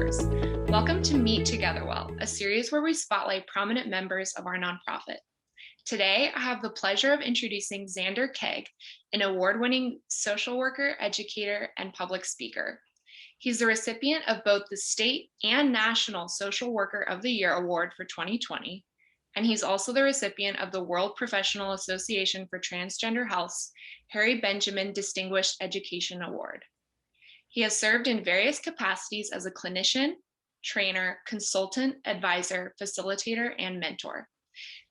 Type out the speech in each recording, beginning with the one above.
listeners. Welcome to Meet TogetherWell, a series where we spotlight prominent members of our nonprofit. Today, I have the pleasure of introducing Zander Keig, an award-winning social worker, educator, and public speaker. He's the recipient of both the State and National Social Worker of the Year Award for 2020, and he's also the recipient of the World Professional Association for Transgender Health's Harry Benjamin Distinguished Education Award. He has served in various capacities as a clinician, trainer, consultant, advisor, facilitator, and mentor.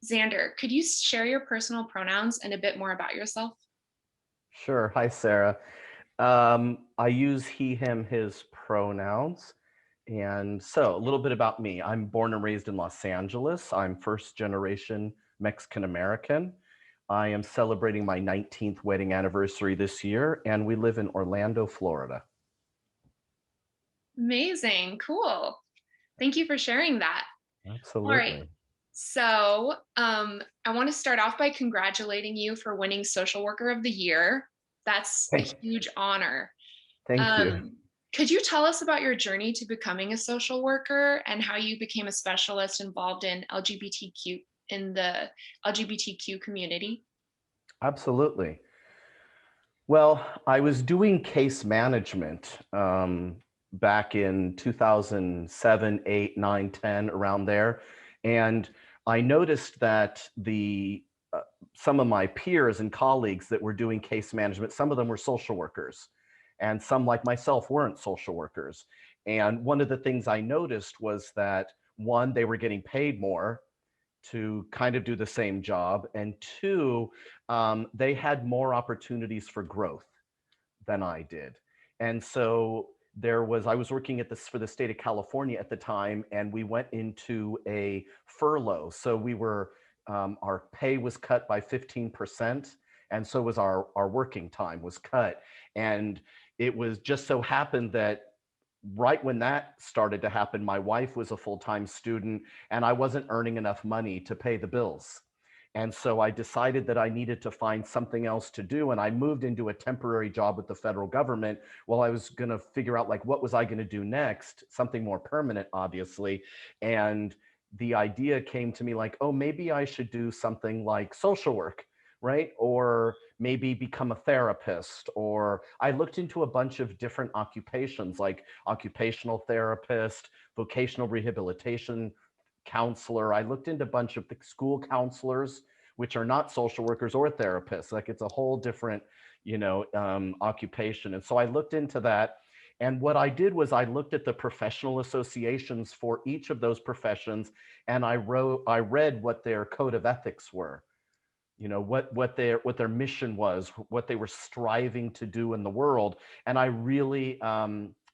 Zander, could you share your personal pronouns and a bit more about yourself? Sure. Hi, Sarah. I use he, him, his pronouns. And so a little bit about me. I'm born and raised in Los Angeles. I'm first generation Mexican American. I am celebrating my 19th wedding anniversary this year, and we live in Orlando, Florida. Amazing. Cool. Thank you for sharing that. All right. Absolutely. So I want to start off by congratulating you for winning Social Worker of the Year. That's a huge honor. Thank you. Could you tell us about your journey to becoming a social worker and how you became a specialist involved in the LGBTQ community? Absolutely. Well, I was doing case management back in 2007, 8, 9, 10, around there. And I noticed that some of my peers and colleagues that were doing case management, some of them were social workers, and some, like myself, weren't social workers. And one of the things I noticed was that, one, they were getting paid more to kind of do the same job, and two, they had more opportunities for growth than I did. And so I was working for the state of California at the time, and we went into a furlough. So our pay was cut by 15%, and so was our working time was cut. And it was just so happened that right when that started to happen, my wife was a full-time student, and I wasn't earning enough money to pay the bills. And so I decided that I needed to find something else to do. And I moved into a temporary job with the federal government while I was going to figure out, like, what was I going to do next? Something more permanent, obviously. And the idea came to me like, oh, maybe I should do something like social work, right? Or maybe become a therapist. Or I looked into a bunch of different occupations like occupational therapist, vocational rehabilitation counselor. I looked into a bunch of school counselors, which are not social workers or therapists. Like, it's a whole different, occupation. And so I looked into that. And what I did was I looked at the professional associations for each of those professions, and I read what their code of ethics were. What their mission was, what they were striving to do in the world. And I really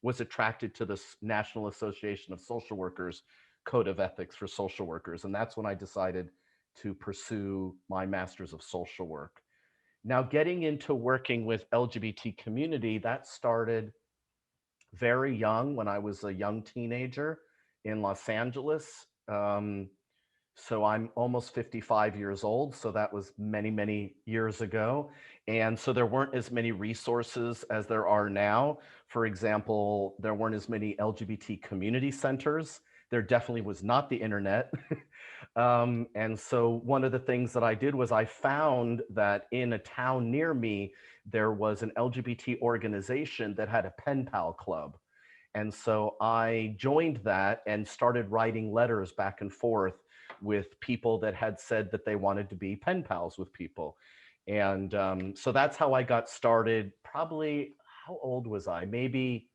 was attracted to this National Association of Social Workers code of ethics for social workers. And that's when I decided to pursue my master's of social work. Now, getting into working with LGBT community, that started very young, when I was a young teenager in Los Angeles. So I'm almost 55 years old. So that was many, many years ago. And so there weren't as many resources as there are now. For example, there weren't as many LGBT community centers. There definitely was not the internet. And so one of the things that I did was I found that in a town near me, there was an LGBT organization that had a pen pal club. And so I joined that and started writing letters back and forth with people that had said that they wanted to be pen pals with people. And so that's how I got started. Probably, how old was I? Maybe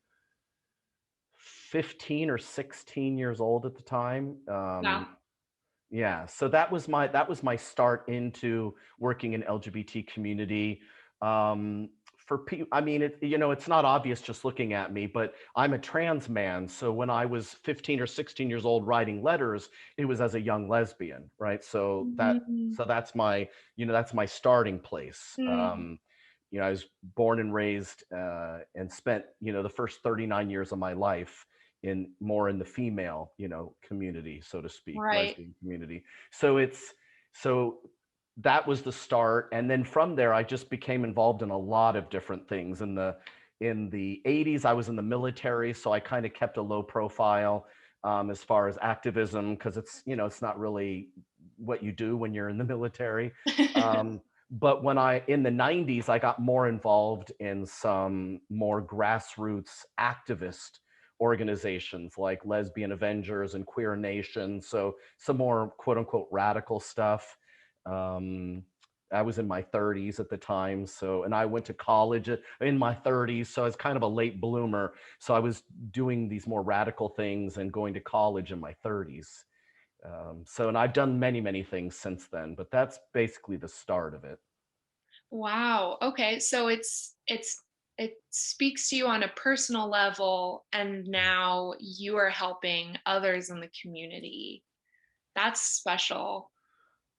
15 or 16 years old at the time. Wow. Yeah, so that was my start into working in LGBT community. For people, I mean, it's not obvious just looking at me, but I'm a trans man. So when I was 15 or 16 years old writing letters, it was as a young lesbian, right? So Mhm. that's my starting place. Mm. I was born and raised and spent, the first 39 years of my life more in the female, community, so to speak, Right. lesbian community. So that was the start. And then from there, I just became involved in a lot of different things. And in the 80s, I was in the military, so I kind of kept a low profile as far as activism, because it's not really what you do when you're in the military. But in the 90s, I got more involved in some more grassroots activist organizations like Lesbian Avengers and Queer Nation. So some more quote unquote radical stuff. Um, I was in my 30s at the time. And I went to college in my 30s. So I was kind of a late bloomer. So I was doing these more radical things and going to college in my 30s. And I've done many, many things since then, but that's basically the start of it. Wow. Okay. So it speaks to you on a personal level, and now you are helping others in the community. That's special.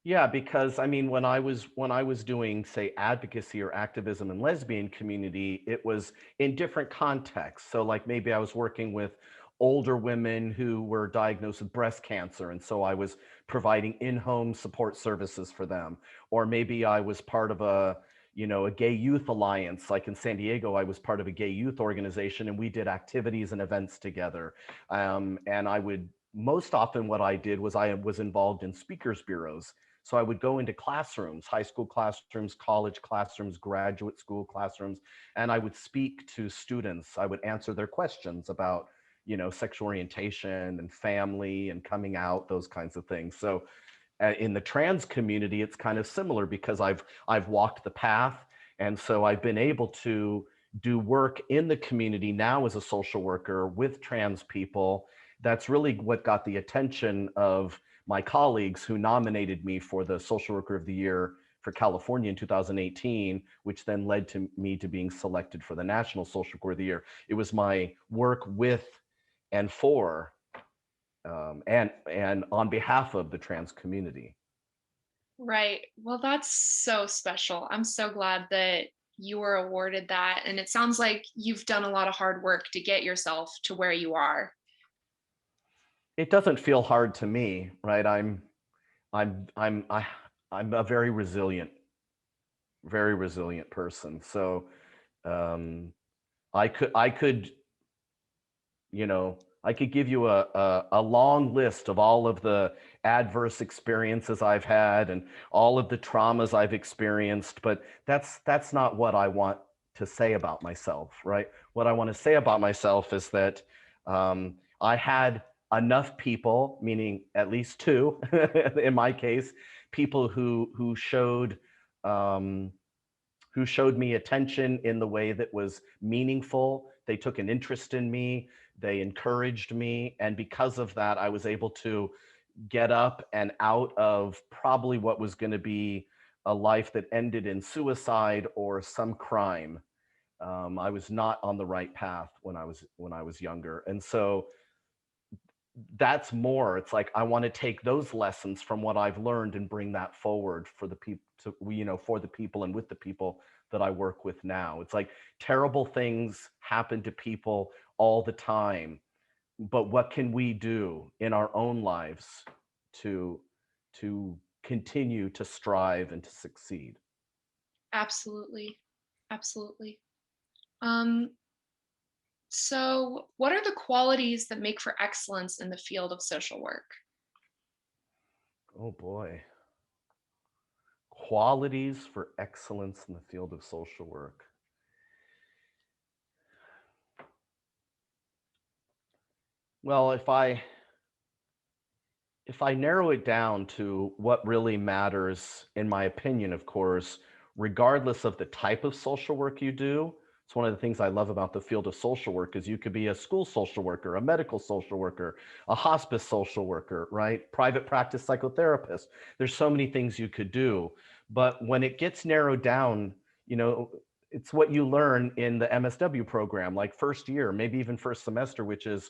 Yeah, because I mean, when I was doing, say, advocacy or activism in lesbian community, it was in different contexts. So, like maybe I was working with older women who were diagnosed with breast cancer, and so I was providing in-home support services for them. Or maybe I was part of a gay youth alliance, like in San Diego, I was part of a gay youth organization, and we did activities and events together. And I would most often what I did was I was involved in speakers bureaus, so I would go into classrooms, high school classrooms, college classrooms, graduate school classrooms, and I would speak to students. I would answer their questions about, sexual orientation and family and coming out, those kinds of things. So in the trans community, it's kind of similar because I've walked the path, and so I've been able to do work in the community now as a social worker with trans people. That's really what got the attention of my colleagues who nominated me for the Social Worker of the Year for California in 2018, which then led to me to being selected for the National Social Worker of the Year. It was my work with and for and on behalf of the trans community. Right. Well, that's so special. I'm so glad that you were awarded that. And it sounds like you've done a lot of hard work to get yourself to where you are. It doesn't feel hard to me, right? I'm I'm I, I'm a very resilient person. So um, I could I could give you a long list of all of the adverse experiences I've had and all of the traumas I've experienced, but that's not what I want to say about myself, right? What I want to say about myself is that I had enough people, meaning at least two, in my case, people um, who showed me attention in the way that was meaningful. They took an interest in me, they encouraged me. And because of that, I was able to get up and out of probably what was going to be a life that ended in suicide or some crime. I was not on the right path when I was younger. And so that's more, it's like I want to take those lessons from what I've learned and bring that forward for the people for the people and with the people that I work with now. It's like terrible things happen to people all the time, but what can we do in our own lives to to continue to strive and to succeed? Absolutely. Absolutely. Um, so what are the qualities that make for excellence in the field of social work? Oh boy. Qualities for excellence in the field of social work. Well, if I narrow it down to what really matters, in my opinion, of course, regardless of the type of social work you do, it's one of the things I love about the field of social work is you could be a school social worker, a medical social worker, a hospice social worker, right? Private practice psychotherapist. There's so many things you could do. But when it gets narrowed down, you know, it's what you learn in the MSW program, like first year, maybe even first semester, which is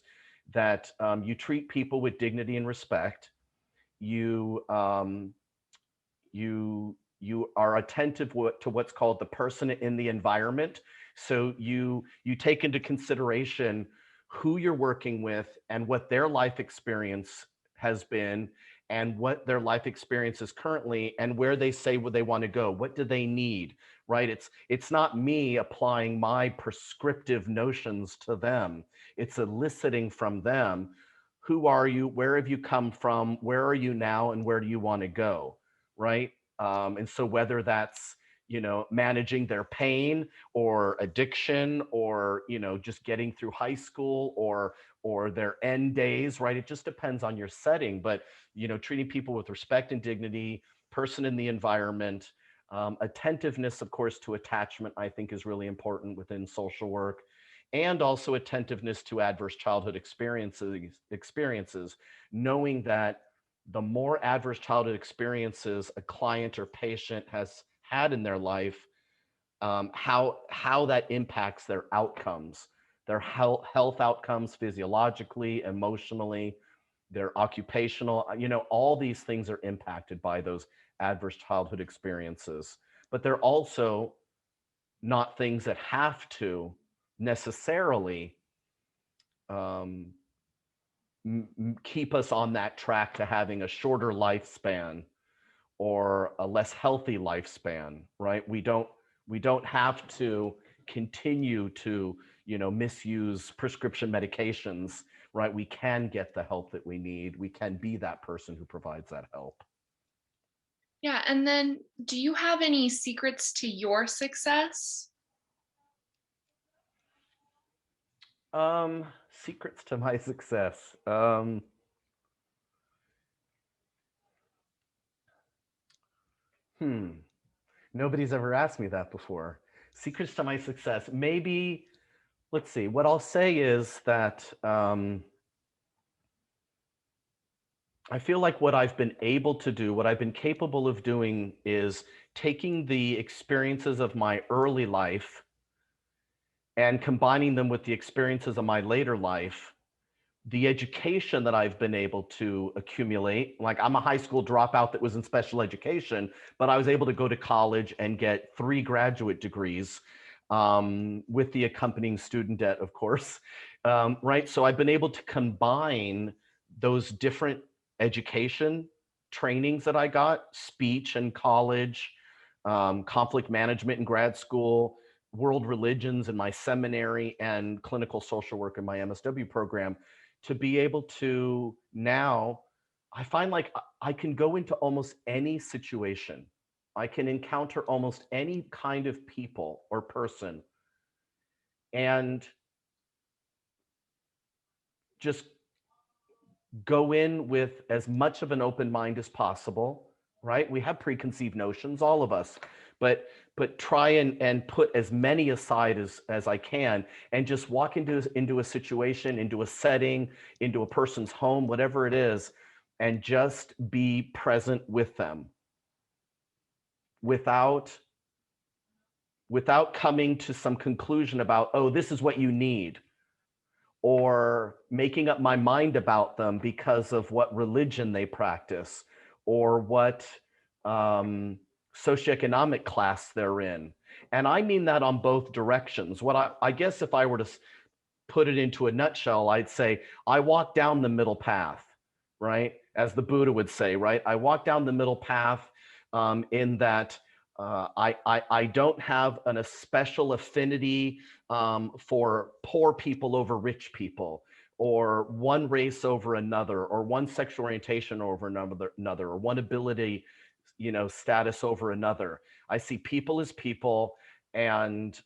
that you treat people with dignity and respect. You um, you you are attentive to what's called the person in the environment. So you take into consideration who you're working with and what their life experience has been, and what their life experience is currently and where they say where they want to go. What do they need, right? It's not me applying my prescriptive notions to them. It's eliciting from them, who are you? Where have you come from? Where are you now? And where do you want to go, right? And so whether that's, managing their pain or addiction, or, just getting through high school, or their end days, right? It just depends on your setting, but, treating people with respect and dignity, person in the environment, attentiveness, of course, to attachment, I think is really important within social work, and also attentiveness to adverse childhood experiences, knowing that the more adverse childhood experiences a client or patient has had in their life, how that impacts their outcomes, their health outcomes, physiologically, emotionally, their occupational, all these things are impacted by those adverse childhood experiences. But they're also not things that have to necessarily um, keep us on that track to having a shorter lifespan or a less healthy lifespan, right? We don't have to continue to, misuse prescription medications, right? We can get the help that we need. We can be that person who provides that help. Yeah, and then do you have any secrets to your success? Secrets to my success. Hmm. Nobody's ever asked me that before. Secrets to my success. Maybe, let's see. What I'll say is that I feel like what I've been able to do, what I've been capable of doing, is taking the experiences of my early life and combining them with the experiences of my later life, the education that I've been able to accumulate. Like, I'm a high school dropout that was in special education, but I was able to go to college and get 3 graduate degrees, with the accompanying student debt, of course. Right. So I've been able to combine those different education trainings that I got: speech in college, conflict management in grad school, world religions in my seminary, and clinical social work in my MSW program, to be able to now, I find like I can go into almost any situation. I can encounter almost any kind of people or person and just go in with as much of an open mind as possible, right? We have preconceived notions, all of us, but try and put as many aside as I can, and just walk into a situation, into a setting, into a person's home, whatever it is, and just be present with them without coming to some conclusion about, oh, this is what you need, or making up my mind about them because of what religion they practice, or what socioeconomic class they're in. And I mean that on both directions. What I guess if I were to put it into a nutshell, I'd say I walk down the middle path, right? As the Buddha would say, right? I walk down the middle path, in that I don't have a special affinity for poor people over rich people, or one race over another, or one sexual orientation over another, or one ability, status over another. I see people as people, and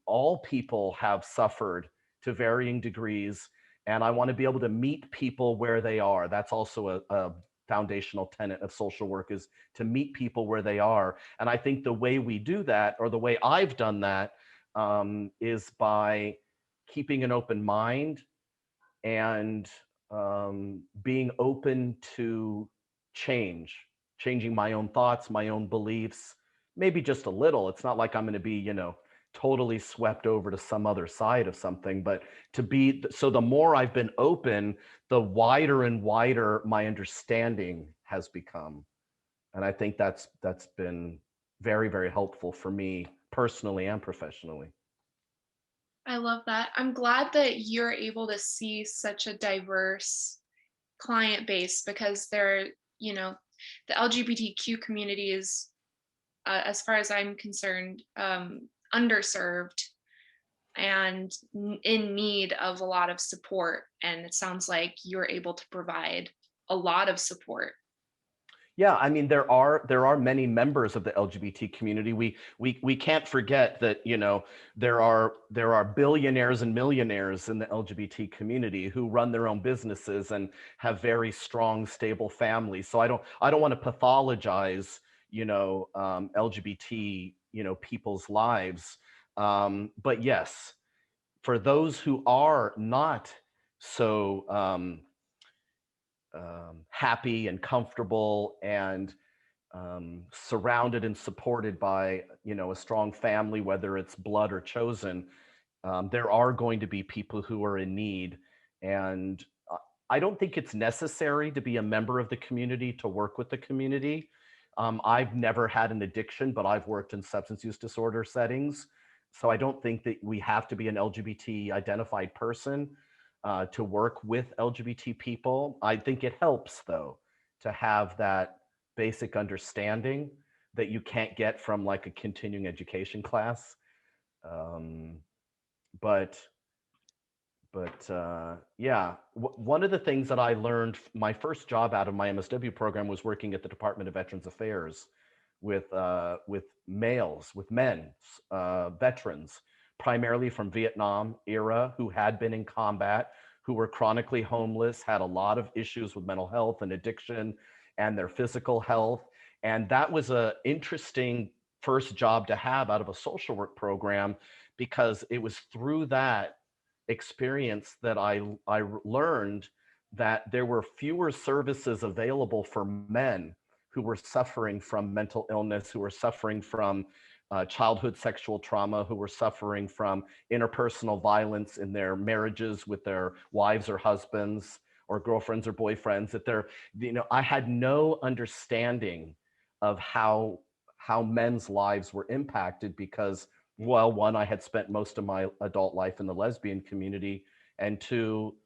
all people have suffered to varying degrees, and I want to be able to meet people where they are. That's also a foundational tenet of social work, is to meet people where they are. And I think the way we do that, or the way I've done that, is by keeping an open mind, and being open to changing my own thoughts, my own beliefs, maybe just a little. It's not like I'm going to be, totally swept over to some other side of something, but so the more I've been open, the wider and wider my understanding has become. And I think that's been very, very helpful for me personally and professionally. I love that. I'm glad that you're able to see such a diverse client base, because you know, the LGBTQ community is, as far as I'm concerned, underserved and in need of a lot of support. And it sounds like you're able to provide a lot of support. Yeah, I mean there are many members of the LGBT community. We can't forget that, you know, there are billionaires and millionaires in the LGBT community who run their own businesses and have very strong, stable families. So I don't want to pathologize, you know, LGBT, you know, people's lives. But yes, for those who are not so happy and comfortable and surrounded and supported by, you know, a strong family, whether it's blood or chosen, there are going to be people who are in need. And I don't think it's necessary to be a member of the community to work with the community. I've never had an addiction, but I've worked in substance use disorder settings. So I don't think that we have to be an LGBT identified person to work with LGBT people. I think it helps, though, to have that basic understanding that you can't get from like a continuing education class. Um, but yeah, one of the things that I learned, my first job out of my MSW program was working at the Department of Veterans Affairs with males, with men, veterans, primarily from Vietnam era, who had been in combat, who were chronically homeless, had a lot of issues with mental health and addiction and their physical health. And that was a interesting first job to have out of a social work program, because it was through that experience that I learned that there were fewer services available for men who were suffering from mental illness, who were suffering from childhood sexual trauma, who were suffering from interpersonal violence in their marriages with their wives or husbands or girlfriends or boyfriends. That they're, you know, I had no understanding of how men's lives were impacted because, well, one, I had spent most of my adult life in the lesbian community, and two,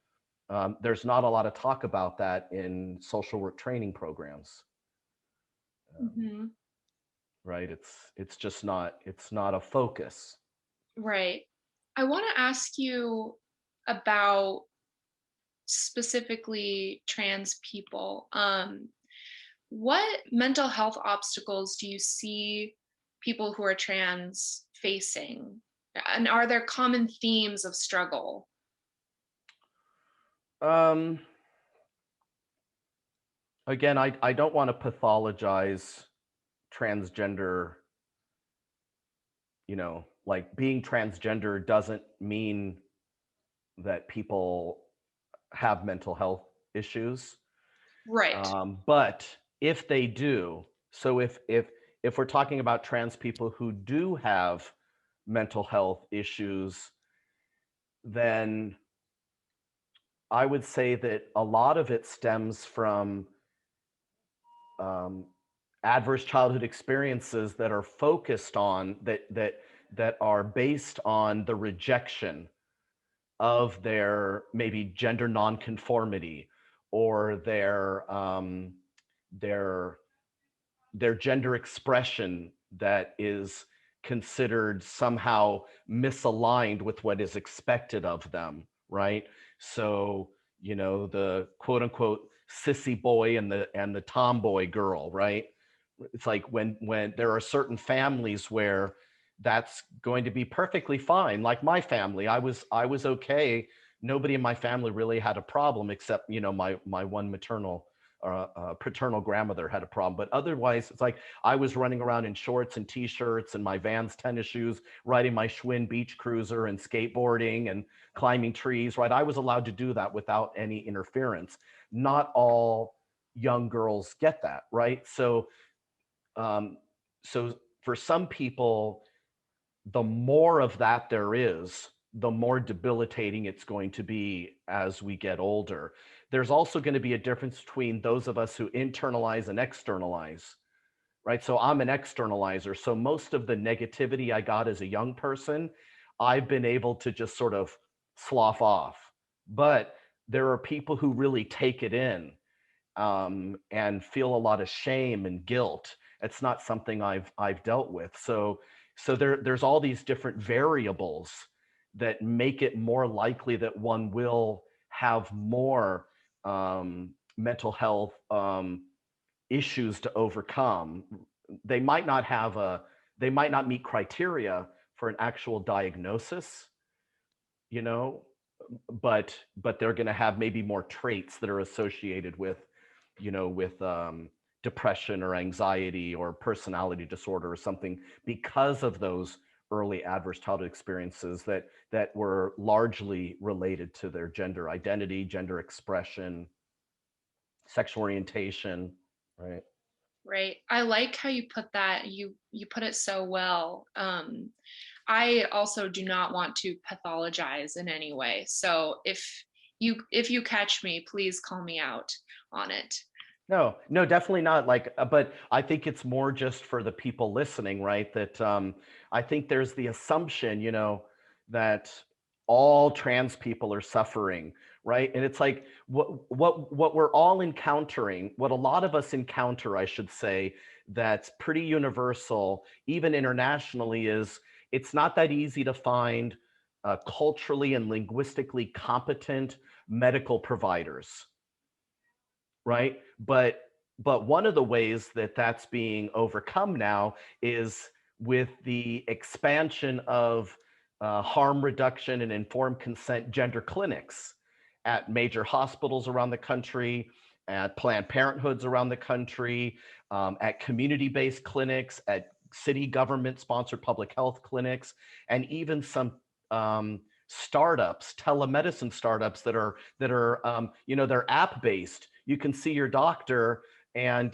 there's not a lot of talk about that in social work training programs. Hmm. Right? It's just not, it's not a focus. Right. I want to ask you about specifically trans people. What mental health obstacles do you see people who are trans facing? And are there common themes of struggle? Um, Again, I don't want to pathologize transgender, you know, like being transgender doesn't mean that people have mental health issues. Right. But if they do, so if we're talking about trans people who do have mental health issues, then I would say that a lot of it stems from um, adverse childhood experiences that are focused on that are based on the rejection of their maybe gender nonconformity or their their gender expression that is considered somehow misaligned with what is expected of them, right? So, you know, the quote unquote sissy boy and the tomboy girl, right? It's like when there are certain families where that's going to be perfectly fine. Like my family, I was okay. Nobody in my family really had a problem except, you know, my one maternal paternal grandmother had a problem. But otherwise, it's like I was running around in shorts and t-shirts and my Vans tennis shoes, riding my Schwinn beach cruiser and skateboarding and climbing trees, right? I was allowed to do that without any interference. Not all young girls get that, right? Um, so for some people, the more of that there is, the more debilitating it's going to be as we get older. There's also going to be a difference between those of us who internalize and externalize, right? So I'm an externalizer. So most of the negativity I got as a young person, I've been able to just sort of slough off. But there are people who really take it in and feel a lot of shame and guilt. It's not something I've dealt with. So there's all these different variables that make it more likely that one will have more mental health issues to overcome. They might not have they might not meet criteria for an actual diagnosis, you know, but they're going to have maybe more traits that are associated with, with depression or anxiety or personality disorder or something, because of those early adverse childhood experiences that were largely related to their gender identity, gender expression, sexual orientation, right? Right. I like how you put that. You put it so well. I also do not want to pathologize in any way. So if you catch me, please call me out on it. No, no, definitely not. Like, but I think it's more just for the people listening, right? That I think there's the assumption, that all trans people are suffering, right? And it's like what we're all encountering, what a lot of us encounter, I should say, that's pretty universal, even internationally, is it's not that easy to find culturally and linguistically competent medical providers, right? But one of the ways that that's being overcome now is with the expansion of harm reduction and informed consent gender clinics at major hospitals around the country, at Planned Parenthoods around the country, at community-based clinics, at city government-sponsored public health clinics, and even some startups, telemedicine startups that are they're app-based. You can see your doctor and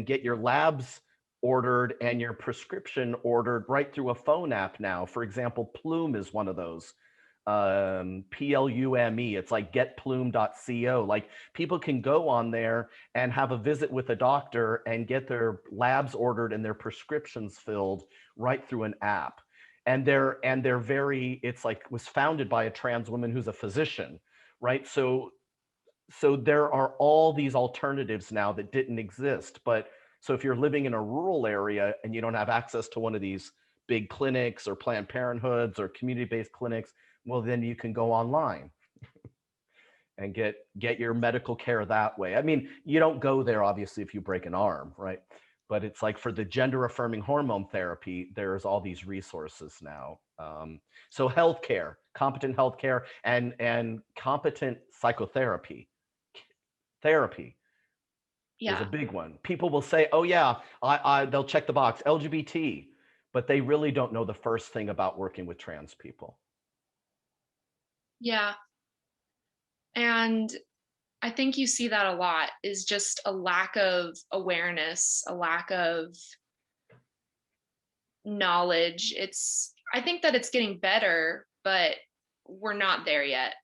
get your labs ordered and your prescription ordered right through a phone app now. For example, Plume is one of those. Plume. It's like getplume.co. Like, people can go on there and have a visit with a doctor and get their labs ordered and their prescriptions filled right through an app. And they're very, it's like, was founded by a trans woman who's a physician, right? So there are all these alternatives now that didn't exist. But so if you're living in a rural area and you don't have access to one of these big clinics or Planned Parenthoods or community-based clinics, well, then you can go online and get your medical care that way. I mean, you don't go there obviously if you break an arm, right? But it's like, for the gender affirming hormone therapy, there's all these resources now. So healthcare, competent healthcare, and competent psychotherapy therapy is a Yeah. big one. People will say, "Oh yeah, they'll check the box LGBT," but they really don't know the first thing about working with trans people. Yeah. And I think you see that a lot, is just a lack of awareness, a lack of knowledge. I think that it's getting better, but we're not there yet.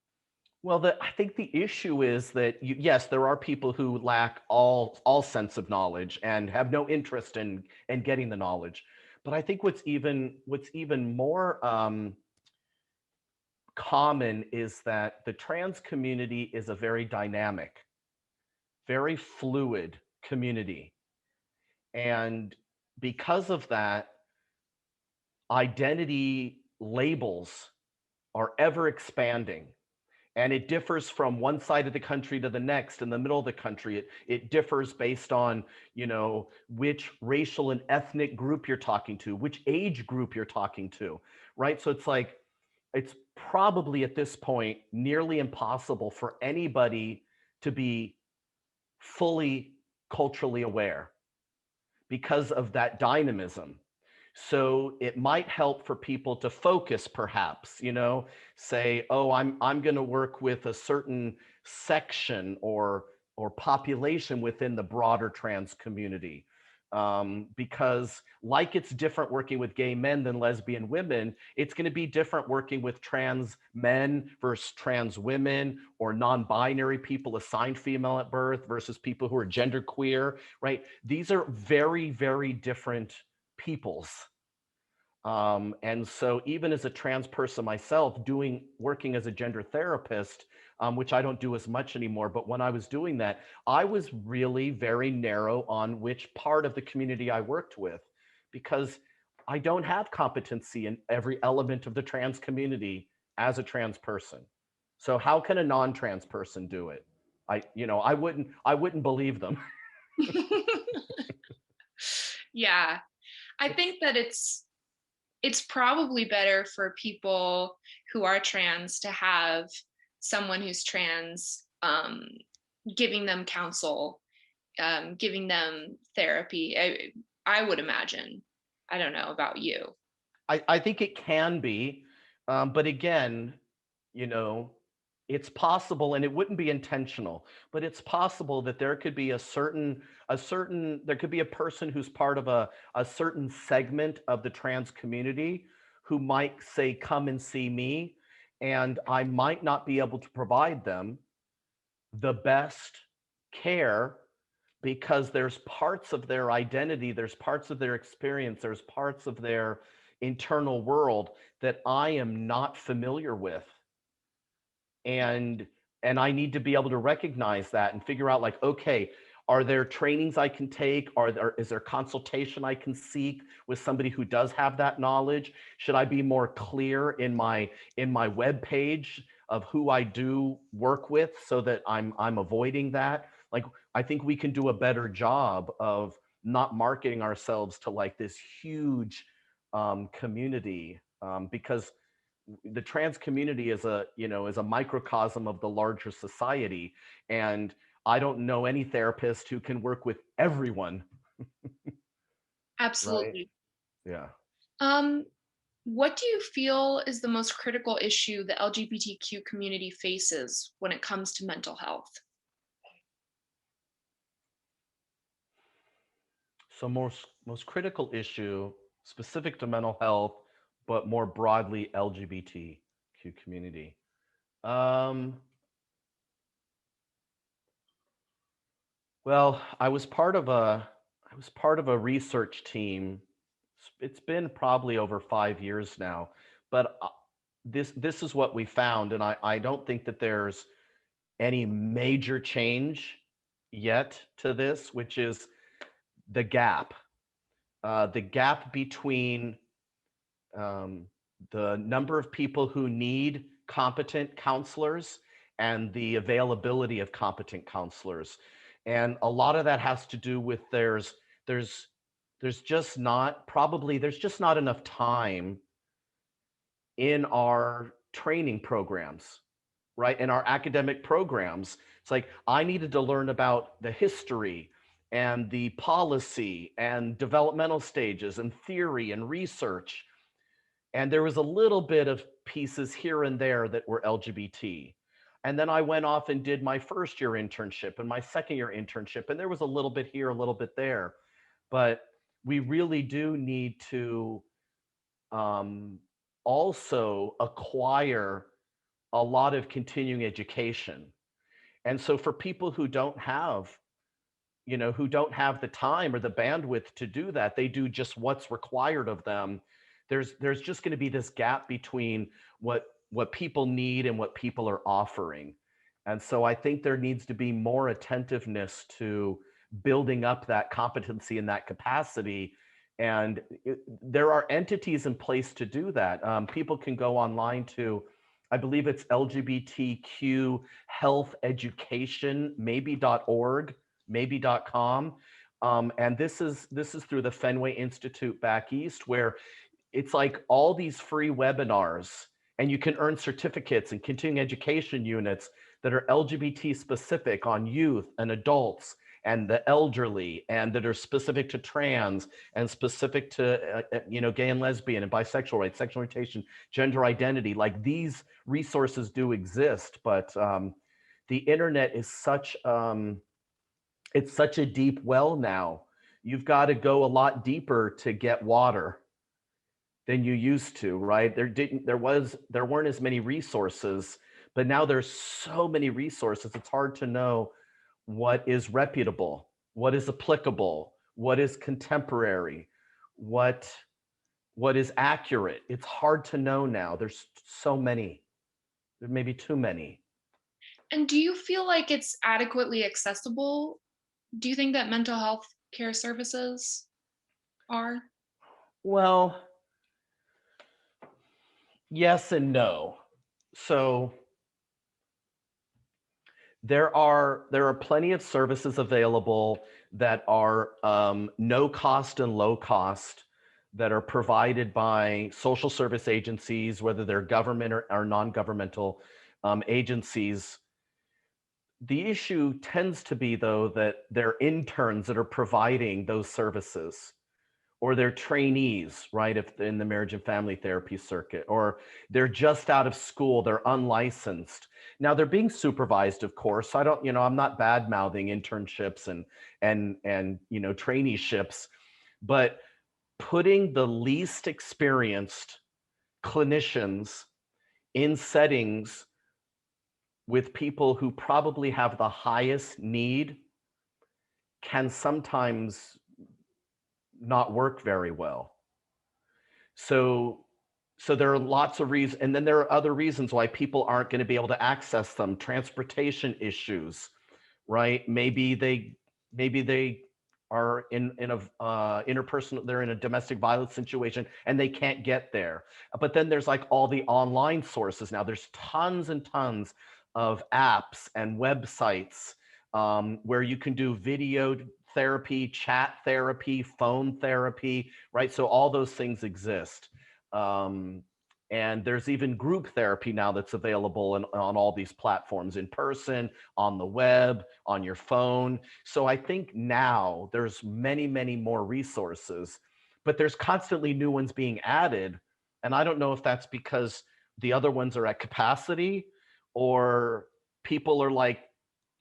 Well, I think the issue is that yes, there are people who lack all sense of knowledge and have no interest in getting the knowledge. But I think what's even more common is that the trans community is a very dynamic, very fluid community. And because of that, identity labels are ever expanding. And it differs from one side of the country to the next. In the middle of the country, it differs based on, which racial and ethnic group you're talking to, which age group you're talking to, right? So it's like, it's probably at this point nearly impossible for anybody to be fully culturally aware because of that dynamism. So it might help for people to focus, perhaps, say, oh, I'm going to work with a certain section or population within the broader trans community. Because like it's different working with gay men than lesbian women, it's going to be different working with trans men versus trans women, or non-binary people assigned female at birth versus people who are genderqueer, right? These are very, very different peoples. And so even as a trans person myself, working as a gender therapist, which I don't do as much anymore. But when I was doing that, I was really very narrow on which part of the community I worked with, because I don't have competency in every element of the trans community as a trans person. So how can a non-trans person do it? I wouldn't believe them. Yeah, I think that it's probably better for people who are trans to have someone who's trans giving them counsel, giving them therapy. I would imagine. I don't know about you. I think it can be, but again, you know, it's possible, and it wouldn't be intentional, but it's possible that there could be there could be a person who's part of a certain segment of the trans community who might say, come and see me, and I might not be able to provide them the best care, because there's parts of their identity, there's parts of their experience, there's parts of their internal world that I am not familiar with. And I need to be able to recognize that and figure out, like, okay, are there trainings I can take? Is there consultation I can seek with somebody who does have that knowledge? Should I be more clear in my web page of who I do work with, so that I'm avoiding that? Like, I think we can do a better job of not marketing ourselves to like this huge community, because the trans community is a microcosm of the larger society, and I don't know any therapist who can work with everyone. Right. Absolutely. Yeah. Um, what do you feel is the most critical issue the LGBTQ community faces when it comes to mental health? So most critical issue specific to mental health, but more broadly LGBTQ community. Um, well, I was part of a research team. It's been probably over 5 years now, but this is what we found, and I don't think that there's any major change yet to this, which is the gap. The gap between um, the number of people who need competent counselors and the availability of competent counselors. And a lot of that has to do with there's there's just not enough time in our training programs, right? In our academic programs. It's like, I needed to learn about the history and the policy and developmental stages and theory and research. And there was a little bit of pieces here and there that were LGBT. And then I went off and did my first year internship and my second year internship. And there was a little bit here, a little bit there. But we really do need to um, also acquire a lot of continuing education. And so for people who don't have, who don't have the time or the bandwidth to do that, they do just what's required of them. There's just going to be this gap between what people need and what people are offering. And so I think there needs to be more attentiveness to building up that competency and that capacity. And there are entities in place to do that. People can go online to, I believe it's LGBTQ health education, maybe.org, maybe.com. And this is through the Fenway Institute back east, where it's like all these free webinars, and you can earn certificates and continuing education units that are LGBT specific on youth and adults and the elderly, and that are specific to trans and specific to gay and lesbian and bisexual rights, sexual orientation, gender identity. Like, these resources do exist, but the internet is it's such a deep well now. You've got to go a lot deeper to get water than you used to, right? There weren't as many resources, but now there's so many resources. It's hard to know what is reputable, what is applicable, what is contemporary, what is accurate. It's hard to know now. There's so many. There may be too many. And do you feel like it's adequately accessible? Do you think that mental health care services are? Well, yes and no. So there are plenty of services available that are no cost and low cost, that are provided by social service agencies, whether they're government or non-governmental agencies. The issue tends to be, though, that they're interns that are providing those services, or they're trainees, right? If in the marriage and family therapy circuit, or they're just out of school, they're unlicensed. Now they're being supervised, of course. I don't, I'm not bad mouthing internships and traineeships, but putting the least experienced clinicians in settings with people who probably have the highest need can sometimes not work very well. So there are lots of reasons, and then there are other reasons why people aren't going to be able to access them. Transportation issues, right? Maybe they are in a interpersonal, they're in a domestic violence situation and they can't get there. But then there's like all the online sources now. There's tons and tons of apps and websites where you can do video therapy, chat therapy, phone therapy, right? So all those things exist. And there's even group therapy now that's available on all these platforms, in person, on the web, on your phone. So I think now there's many, many more resources, but there's constantly new ones being added. And I don't know if that's because the other ones are at capacity, or people are like,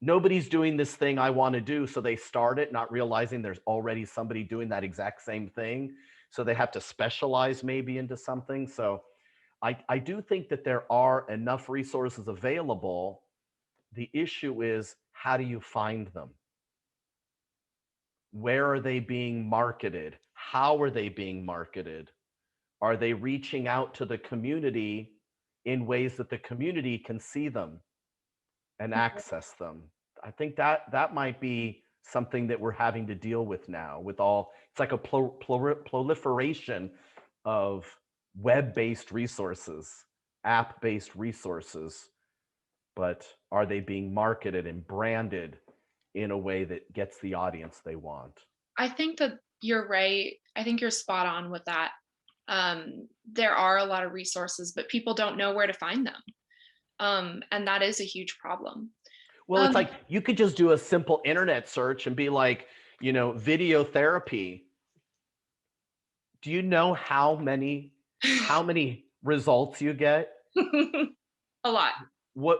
nobody's doing this thing I want to do. So they start it, not realizing there's already somebody doing that exact same thing. So they have to specialize maybe into something. So I do think that there are enough resources available. The issue is, how do you find them? Where are they being marketed? How are they being marketed? Are they reaching out to the community in ways that the community can see them and access them? I think that might be something that we're having to deal with now, with all, it's like a proliferation of web-based resources, app-based resources, but are they being marketed and branded in a way that gets the audience they want? I think that you're right. I think you're spot on with that. There are a lot of resources, but people don't know where to find them. And that is a huge problem. Well, it's Um, like you could just do a simple internet search and be like, video therapy. Do you know how many results you get? a lot. What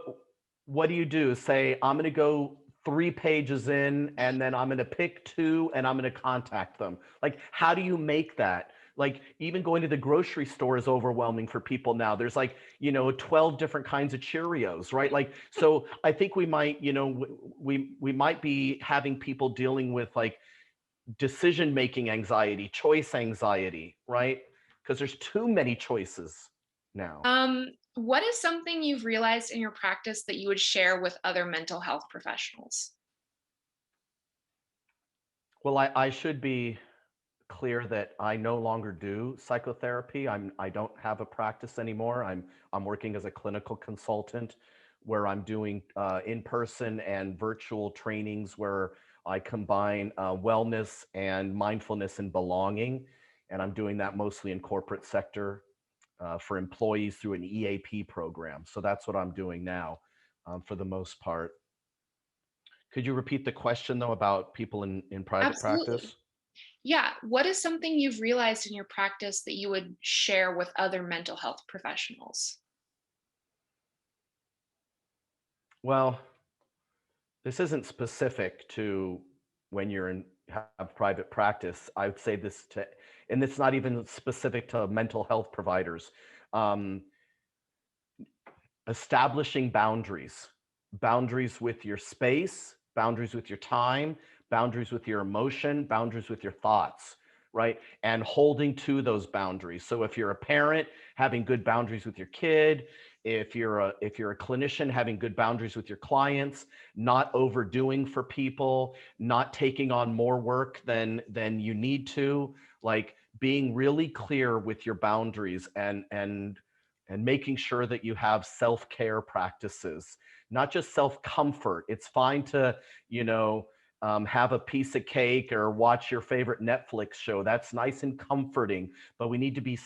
what do you do? Say, I'm going to go 3 pages in, and then I'm going to pick two, and I'm going to contact them. Like, how do you make that? Like, even going to the grocery store is overwhelming for people now. There's like, 12 different kinds of Cheerios, right? Like, so I think we might, we might be having people dealing with like decision making anxiety, choice anxiety, right? Because there's too many choices now. What is something you've realized in your practice that you would share with other mental health professionals? Well, I should be clear that I no longer do psychotherapy. I don't have a practice anymore. I'm working as a clinical consultant, where I'm doing in-person and virtual trainings where I combine wellness and mindfulness and belonging. And I'm doing that mostly in corporate sector for employees through an EAP program. So that's what I'm doing now for the most part. Could you repeat the question, though, about people in private Absolutely. practice? Yeah. What is something you've realized in your practice that you would share with other mental health professionals? Well, this isn't specific to when you're in have private practice. I would say this to, and it's not even specific to mental health providers. Um, Establishing boundaries with your space, boundaries with your time, boundaries with your emotion, boundaries with your thoughts, right? And holding to those boundaries. So if you're a parent, having good boundaries with your kid. if you're a clinician, having good boundaries with your clients, not overdoing for people, not taking on more work than you need to, like being really clear with your boundaries and making sure that you have self-care practices, not just self-comfort. It's fine to, have a piece of cake or watch your favorite Netflix show. That's nice and comforting, but we need to be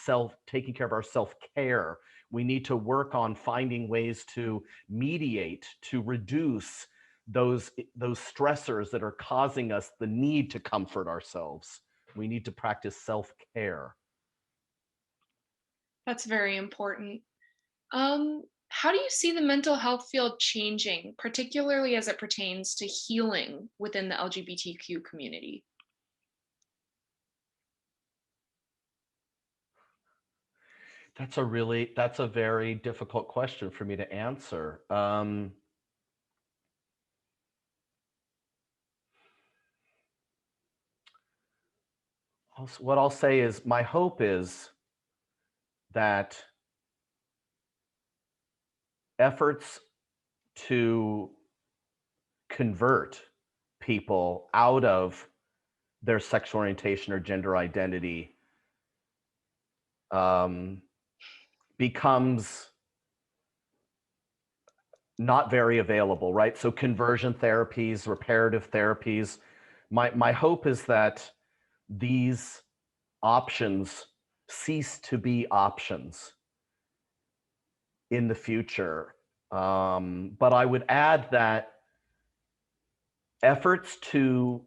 taking care of our self-care. We need to work on finding ways to mediate, to reduce those stressors that are causing us the need to comfort ourselves. We need to practice self-care. That's very important. How do you see the mental health field changing, particularly as it pertains to healing within the LGBTQ community? That's a very difficult question for me to answer. What I'll say is my hope is that efforts to convert people out of their sexual orientation or gender identity becomes not very available, right? So conversion therapies, reparative therapies. My hope is that these options cease to be options in the future. But I would add that efforts to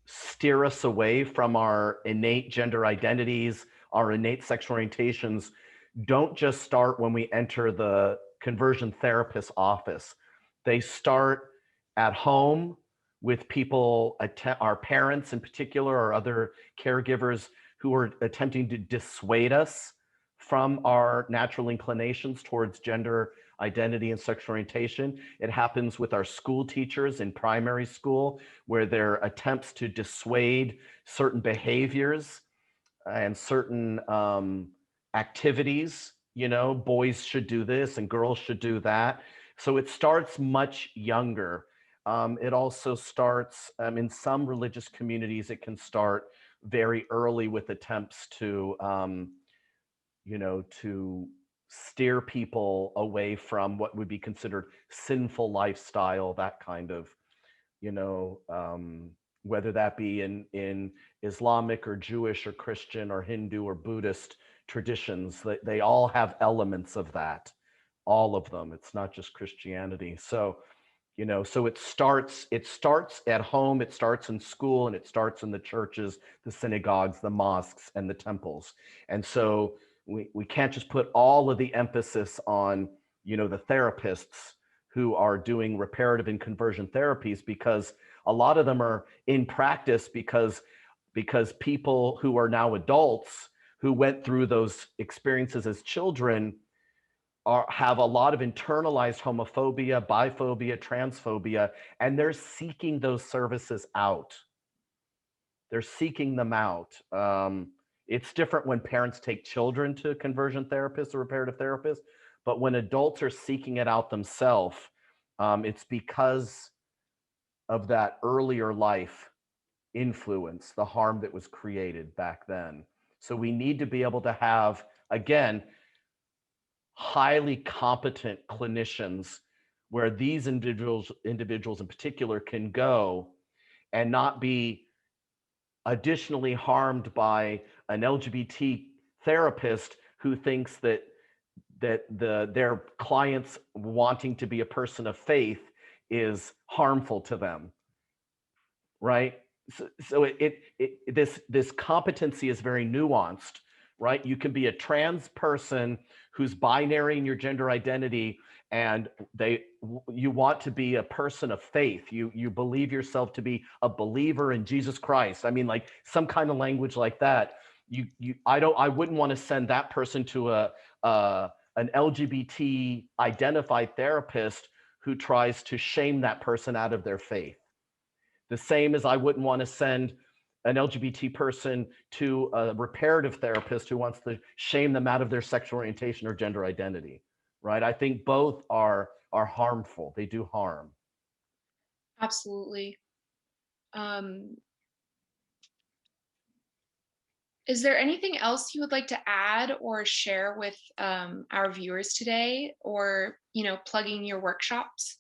steer us away from our innate gender identities, our innate sexual orientations, don't just start when we enter the conversion therapist's office. They start at home with people, our parents in particular, or other caregivers who are attempting to dissuade us from our natural inclinations towards gender identity and sexual orientation. It happens with our school teachers in primary school, where their attempts to dissuade certain behaviors and certain activities, boys should do this and girls should do that. So it starts much younger. It also starts in some religious communities, it can start very early with attempts to to steer people away from what would be considered sinful lifestyle, that kind of, whether that be in Islamic or Jewish or Christian or Hindu or Buddhist traditions, they all have elements of that, all of them. It's not just Christianity. So, so it starts at home, it starts in school, and it starts in the churches, the synagogues, the mosques, and the temples. And so we can't just put all of the emphasis on, the therapists who are doing reparative and conversion therapies, because a lot of them are in practice because people who are now adults who went through those experiences as children have a lot of internalized homophobia, biphobia, transphobia, and they're seeking those services out. They're seeking them out. It's different when parents take children to conversion therapists or reparative therapists, but when adults are seeking it out themselves, it's because of that earlier life influence, the harm that was created back then. So we need to be able to have, again, highly competent clinicians where these individuals in particular can go and not be additionally harmed by an LGBT therapist who thinks that their clients wanting to be a person of faith is harmful to them, right? So this competency is very nuanced, right? You can be a trans person who's binary in your gender identity, and you want to be a person of faith. You believe yourself to be a believer in Jesus Christ. I mean, like some kind of language like that. I wouldn't want to send that person to an LGBT identified therapist who tries to shame that person out of their faith. The same as I wouldn't want to send an LGBT person to a reparative therapist who wants to shame them out of their sexual orientation or gender identity, right? I think both are harmful. They do harm. Absolutely. Um, is there anything else you would like to add or share with our viewers today, or plugging your workshops?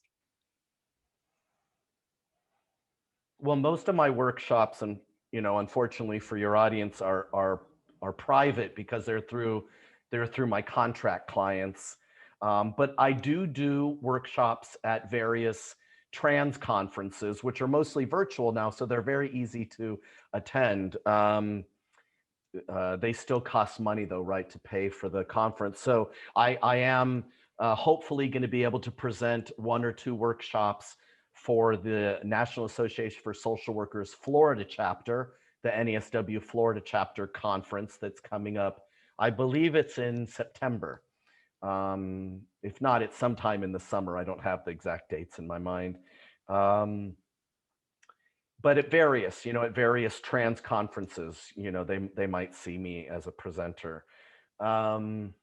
Well, most of my workshops, and unfortunately for your audience, are private because they're through my contract clients. But I do workshops at various trans conferences, which are mostly virtual now, so they're very easy to attend. They still cost money though, right, to pay for the conference. So I am hopefully going to be able to present one or two workshops for the National Association for Social Workers Florida chapter, the NASW Florida chapter conference that's coming up. I believe it's in September. If not, it's sometime in the summer. I don't have the exact dates in my mind. But at various trans conferences, they might see me as a presenter. Um,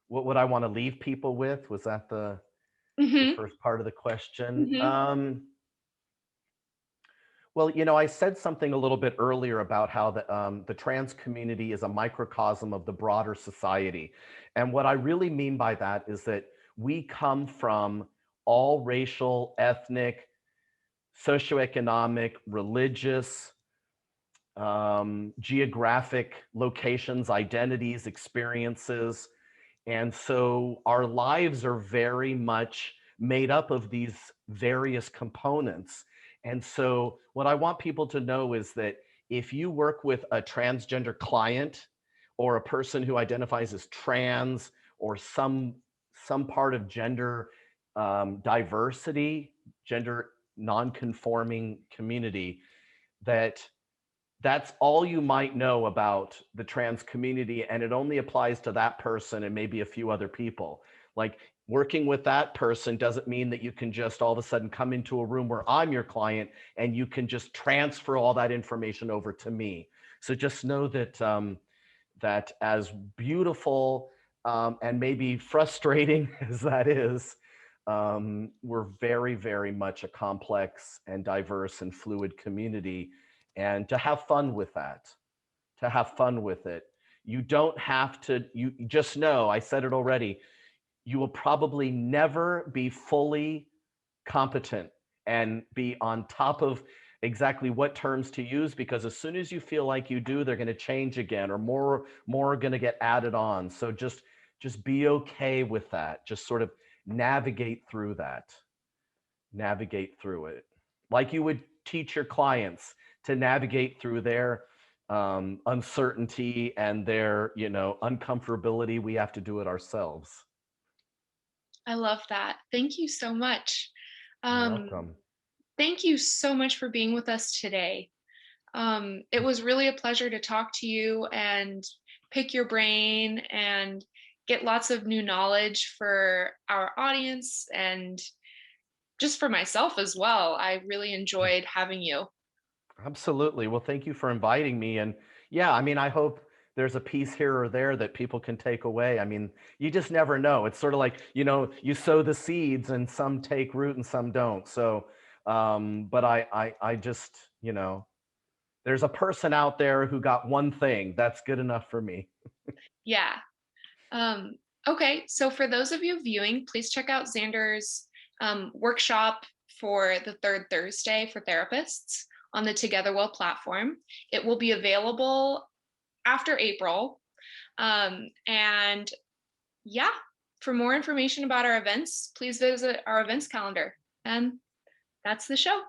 what would I want to leave people with? Was that the Mm-hmm. first part of the question? Mm-hmm. Well, I said something a little bit earlier about how the trans community is a microcosm of the broader society. And what I really mean by that is that we come from all racial, ethnic, socioeconomic, religious, geographic locations, identities, experiences. And so our lives are very much made up of these various components. And so what I want people to know is that if you work with a transgender client or a person who identifies as trans or some part of gender diversity, gender non-conforming community, that's all you might know about the trans community, and it only applies to that person and maybe a few other people. Like, working with that person doesn't mean that you can just all of a sudden come into a room where I'm your client and you can just transfer all that information over to me. So just know that as beautiful and maybe frustrating as that is, we're very, very much a complex and diverse and fluid community. And to have fun with that, to have fun with it. You don't have to, you just know, I said it already, you will probably never be fully competent and be on top of exactly what terms to use, because as soon as you feel like you do, they're going to change again, or more are going to get added on. So just be okay with that. Just sort of navigate through that. Navigate through it like you would teach your clients to navigate through their uncertainty and their uncomfortability. We have to do it ourselves. I love that. Thank you so much. You're Um, welcome. Thank you so much for being with us today. It was really a pleasure to talk to you and pick your brain and get lots of new knowledge for our audience and just for myself as well. I really enjoyed having you. Absolutely. Well, thank you for inviting me. And yeah, I mean, I hope there's a piece here or there that people can take away. I mean, you just never know. It's sort of like, you sow the seeds and some take root and some don't. So, but I just, there's a person out there who got one thing. That's good enough for me. Yeah. Um, okay, so for those of you viewing, please check out Zander's workshop for the third Thursday for therapists on the TogetherWell platform. It will be available after April. And yeah, for more information about our events, please visit our events calendar. And that's the show.